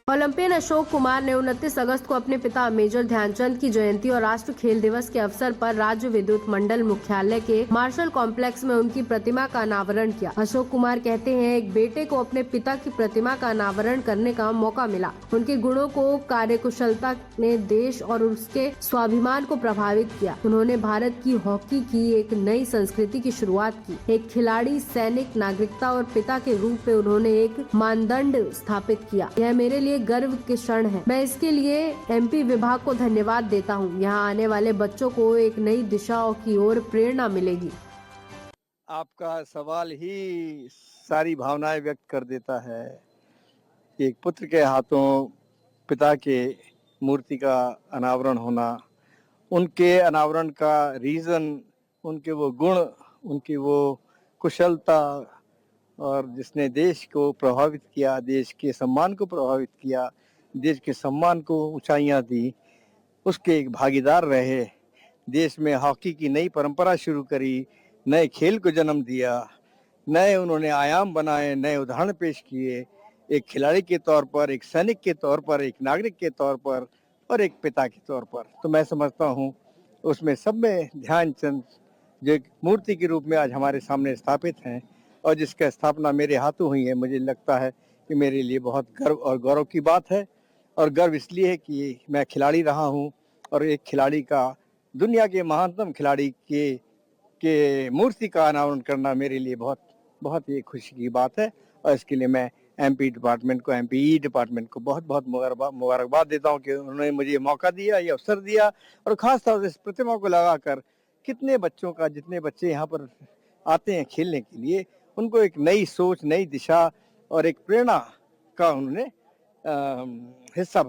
Olympian Ashok Kumar ने 29 अगस्त को अपने पिता मेजर ध्यानचंद की जयंती और राष्ट्र खेल दिवस के अवसर पर राज्य विद्युत मंडल मुख्यालय के मार्शल कॉम्प्लेक्स में उनकी प्रतिमा का अनावरण किया। अशोक कुमार कहते हैं, एक बेटे को अपने पिता की प्रतिमा का अनावरण करने का मौका मिला। उनके गुणों को कार्यकुशलता ने देश और उसके स्वाभिमान को प्रभावित किया। उन्होंने भारत की हॉकी की एक नई संस्कृति की शुरुआत की। एक खिलाड़ी, सैनिक, नागरिकता और पिता के रूप में उन्होंने एक मानदंड स्थापित किया। यह मेरे लिए गर्व के क्षण है। मैं इसके लिए एमपी विभाग को धन्यवाद देता हूँ। यहाँ आने वाले बच्चों को एक नई दिशा की ओर प्रेरणा मिलेगी। आपका सवाल ही सारी भावनाएं व्यक्त कर देता है। एक पुत्र के हाथों पिता के मूर्ति का अनावरण होना, उनके अनावरण का रीजन, उनके वो गुण, उनकी वो कुशलता, और जिसने देश को प्रभावित किया, देश के सम्मान को प्रभावित किया, देश के सम्मान को ऊंचाइयां दी, उसके एक भागीदार रहे। देश में हॉकी की नई परंपरा शुरू करी, नए खेल को जन्म दिया, नए उन्होंने आयाम बनाए, नए उदाहरण पेश किए, एक खिलाड़ी के तौर पर, एक सैनिक के तौर पर, एक नागरिक के तौर पर और एक पिता के तौर पर। तो मैं समझता हूँ उसमें सब में ध्यानचंद जो एक मूर्ति के रूप में आज हमारे सामने स्थापित हैं और जिसका स्थापना मेरे हाथों हुई है, मुझे लगता है कि मेरे लिए बहुत गर्व और गौरव की बात है। और गर्व इसलिए है कि मैं खिलाड़ी रहा हूँ और एक खिलाड़ी का, दुनिया के महानतम खिलाड़ी के मूर्ति का अनावरण करना मेरे लिए बहुत बहुत ही खुशी की बात है। और इसके लिए मैं एमपी डिपार्टमेंट को, एमपीई डिपार्टमेंट को बहुत बहुत मुबारकबाद देता हूँ कि उन्होंने मुझे ये मौका दिया, ये अवसर दिया। और खास तौर से इस प्रतिमा को लगाकर कितने बच्चों का, जितने बच्चे यहाँ पर आते हैं खेलने के लिए, उनको एक नई सोच, नई दिशा और एक प्रेरणा का उन्होंने हिस्सा